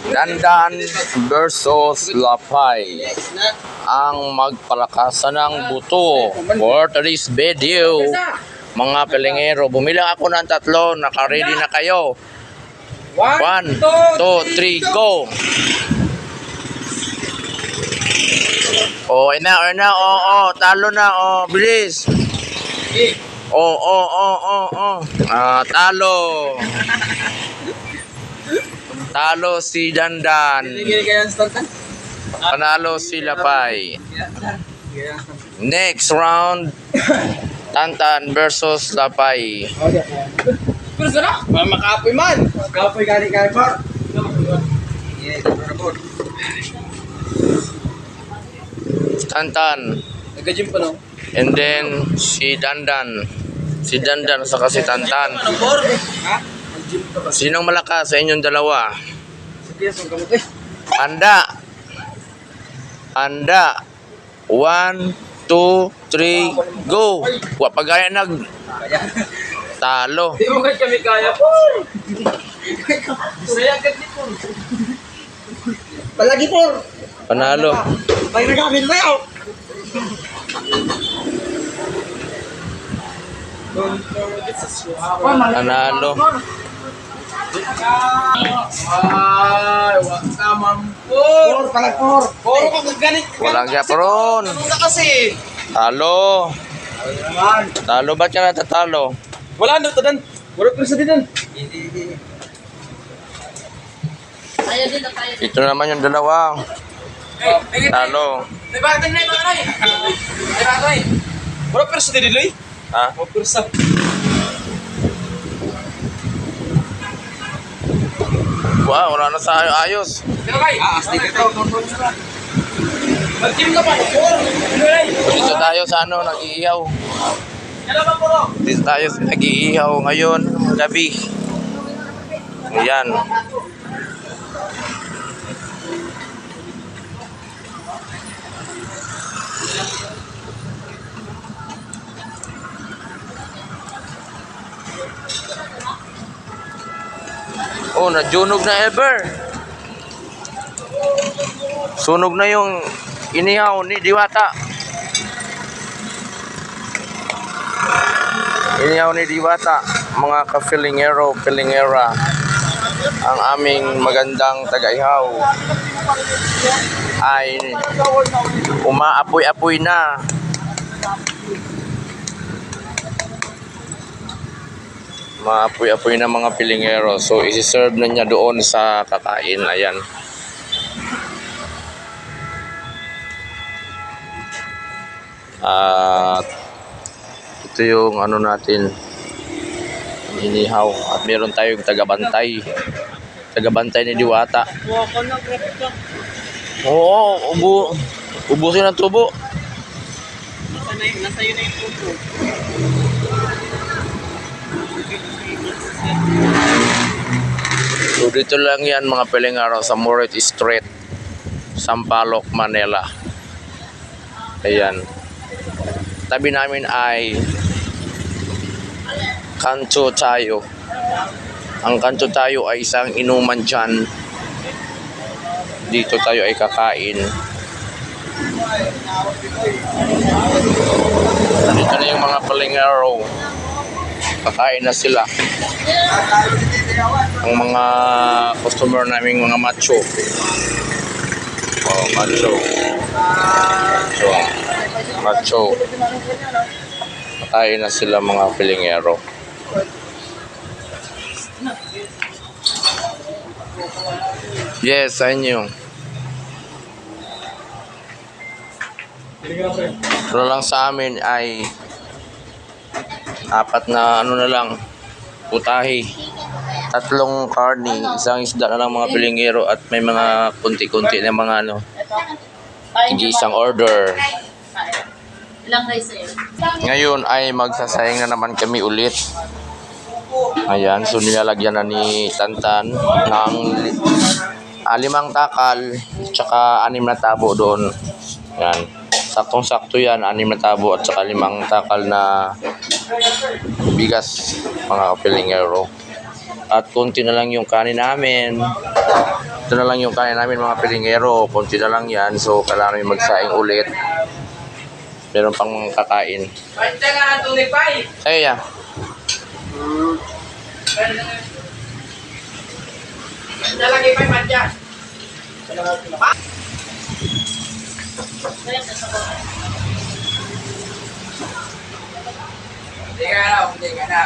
Dandan versus Lapay ang magpalakasan ng buto for today's video. Mga pelengero, bumili ako ng tatlo, naka-ready na kayo. 1, 2, 3, go! Oh, talo na, bilis. Talo. Talo si Dandan. Panalo si Lapay. Next round, Tantan versus Lapay. Pero sana, makapoy man. Makapoy gani par. Tantan. Nagka-gym pa no? And then si Dandan. Si Dandan saka si Tantan. Ha? Gym ka ba? Sinong malakas sa inyong dalawa? Sige, saan ka mo? Handa. 1, 2, 3, go. Wa pagaya talo. Di mo kami kaya po. Saya agad ni po. Palagi po. Panalo. Pag nagkamit na yun. Panalo. Ay, wak naman po. Palag por. Puro ka ganit. Walang yapron. Ano kasi? Talo. Talo ba ka natatalo? Wala na ito dan. Wala pa sa din. Ito naman yung dalawa. Talo. Diba ito na ito ay? Diba ito ay? Wala pa sa din Loy? Ha? Wala pa sa. Wow, wala na sa ayos. Diba kay? Astig ito. Mag-gym ka pa. Dito tayo sa nag-iihaw. Ano ba po? Dito tayo sa nag-iihaw ngayon, gabi. Ayan. Oh, najunog na ever. Sunog na yung inihaw ni Diwata. Inihaw ni Diwata, mga ka-filingero, filingera. Ang aming magandang taga-ihaw ay umaapoy-apoy na. Maapoy-apoy na mga pilingero. So, isi-serve na niya doon sa kakain. Ayan. At ito yung ano natin, inihaw. At meron tayong tagabantay. Tagabantay ni Diwata. Oo, ubusin ang tubo. Nasa yun na yung tubo. So dito lang yan mga pelengero sa Moret Street, Sampaloc, Manila. Ayan. Tabi namin ay Kanto Tayo. Ang Kanto Tayo ay isang inuman dyan. Dito tayo ay kakain. Dito na yung mga pelengero. Kakain na sila. Ang mga customer naming mga macho. Oh, macho. So, macho. Kakain na sila mga pelengero. Yes, sa inyo. Pero lang sa amin ay 4 na ano na lang, putahe, 3 karne, isang isda na lang mga pilingero at may mga kunti-kunti na mga ano, hindi isang order. Ilang kayo sa'yo? Ngayon ay magsasayang na naman kami ulit. Ayan, so nilalagyan na ni Tantan ng 5 takal tsaka 6 na tabo doon. Yan. Saktong-sakto yan, 6 na tabo at saka 5 takal na bigas, mga kapilingero. At konti na lang yung kanin namin. Ito na lang yung kanin namin mga pilingero. Konti na lang yan. So, kailangan namin magsaing ulit. Meron pang mga kakain. Pantya nga ang tunay pa eh. Ay, yeah. Nalagay pa yung pantya. Kaya sa ko. Hindi ka na.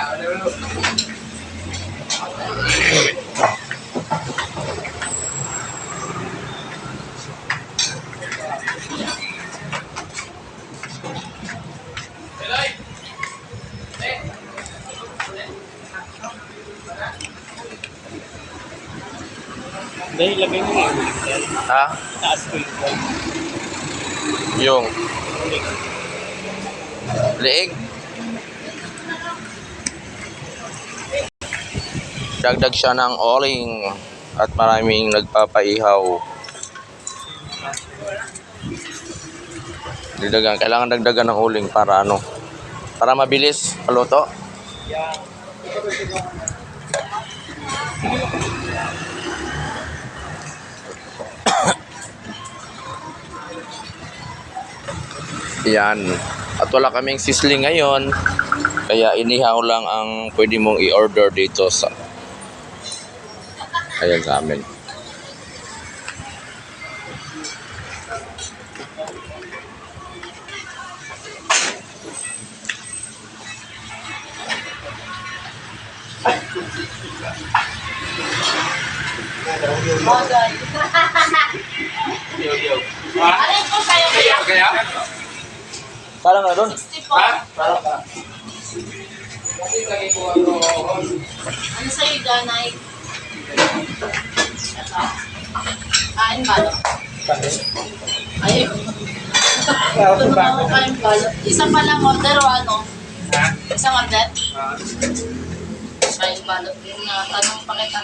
Dahil lagay mo yung Ha? taas ko Yung leeg. Dagdag siya ng oling at maraming nagpapaihaw. Kailangan dagdagan ng uling para ano? Para mabilis maluto. Yan. At wala kaming sisling ngayon. Kaya inihaw lang ang pwede mong i-order dito sa ayan sa amin. Bagay. Alin ko sa'yo kaya? Kaya? Parang na doon. 64. Ano sa'yo, Danay? Kain balot. Ayun. Tulungan ko kayong balot. Isa pa lang order o ano? Isang order? Kain balot. Yung tanong pa kita.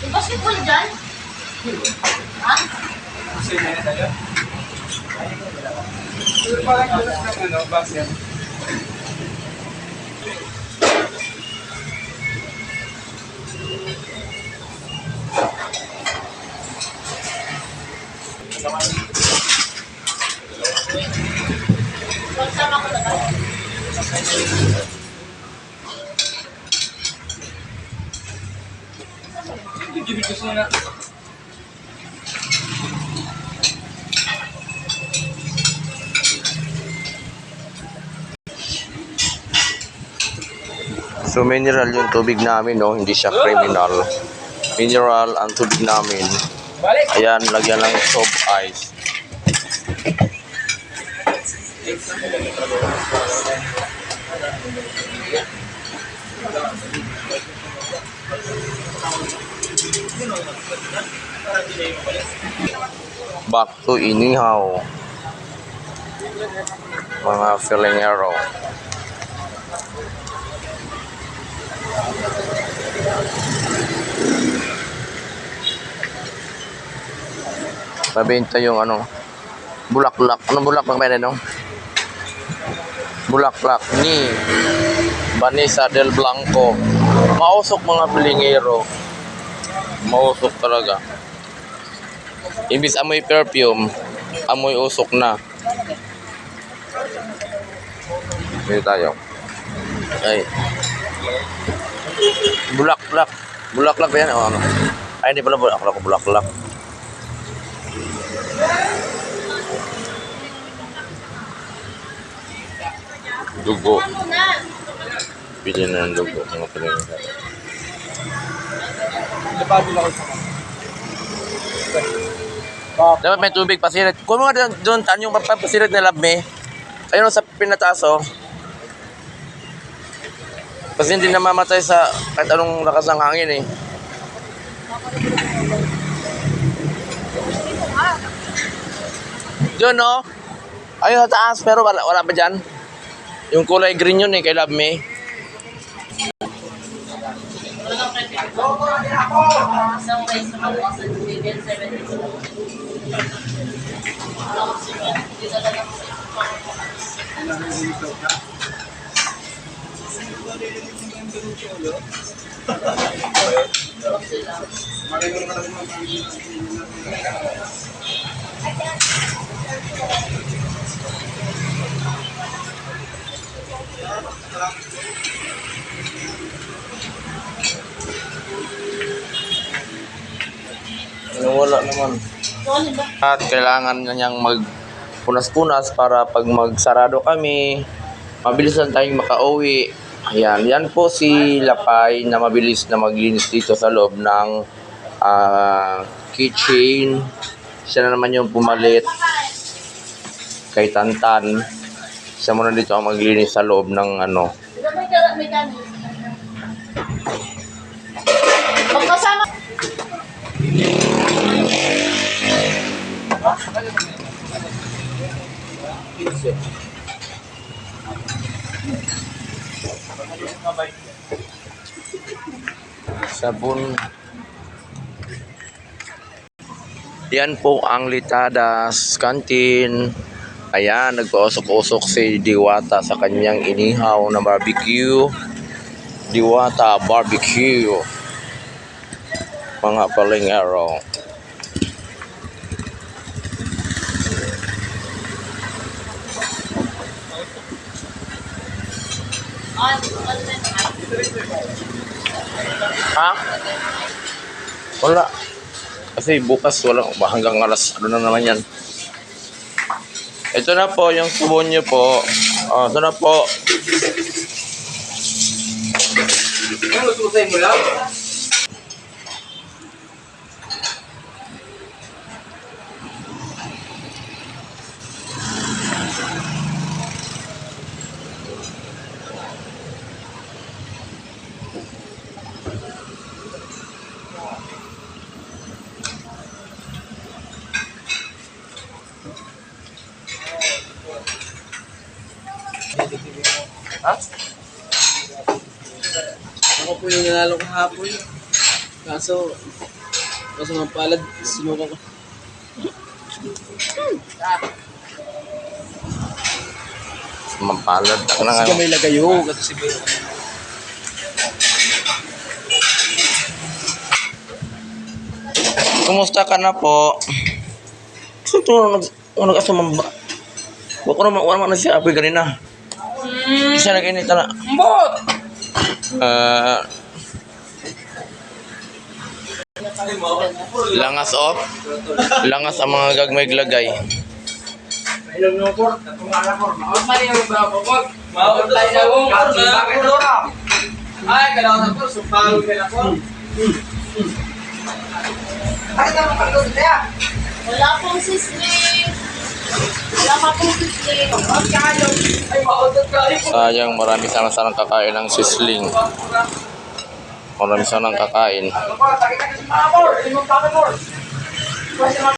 Yung basketball dyan? Ha? Magsama ko na ba? So mineral yung tubig namin, no? Hindi siya criminal. Mineral ang tubig namin. Balik! Ayan, lagyan ng soft ice. Back to inihaw. Mga filingero. Mabenta yung ano, bulaklak. Ano bulaklak ba yun? Bulaklak ni Vanessa del Blanco. Mausok mga pilingero. Mausok talaga. Imbis amoy perfume, amoy usok na. Dito tayo. Ay. Bulaklak. Bulaklak ba yan? O ano? Ay, hindi pala bulaklak. Bulaklak. Dugo. Pili na ng dugo. Mga pilingero. Dapat may tubig pasirit. Kung mga doon tan yung papasirit na labme. Ayun sa pinataso. Kasi hindi namamatay sa kahit anong lakas ng hangin eh. Doon no? Ayun sa taas pero wala pa dyan. Yung kulay green yun eh kay Love Me. Isang rice sa mga sa Bigel 72. Dito na lang sa Wala naman. Sorry ba? At kailangan na niyang magpunas-punas para pag magsarado kami, mabilis lang tayong makauwi. Ayan, yan po si Lapay na mabilis na maglinis dito sa loob ng kitchen. Siya na naman yung pumalit kay Tantan. Siya muna dito ang maglinis sa loob ng ano. Diba may kanin? Magkasama. Sabon. Yan po ang Litadas Canteen. Ayan, nagpausok-usok si Diwata sa kanyang inihaw na barbecue. Diwata barbecue. Mga palengero. Ha? Wala. Kasi bukas wala. Hanggang alas ano na naman yan. Ito na po yung sabon nyo po. Oh, ito na po. Ano susay mo lang? Ha? Ako po yung nanalo ko hapon. Kaso mapalad, sinuka ko. Mampalad. Ako na Kasi nga. may lagayo. Kasi si Bero. Kumusta ka na po? Gusto ito nag-asumamba. Bako naman, wala na siya. Apoy ganina. Isa nag-inita na. Mbot! Langas off. Langas ang mga gagmay-glagay. Ilong nyo po. Maot mali yung ba po po. Maot tayo na po. Bakit po? Ay, kailangan na po. Sumpalo ka na po. Bakit naman pagod kaya? Wala pong sisling. Wala pa pong sisling. Maot kayo. Ay, maot kayo po. Sayang, marami sana kakain ng sisling. Marami sanang kakain. Ano po? Takit ka sa mga more. Imong pa more.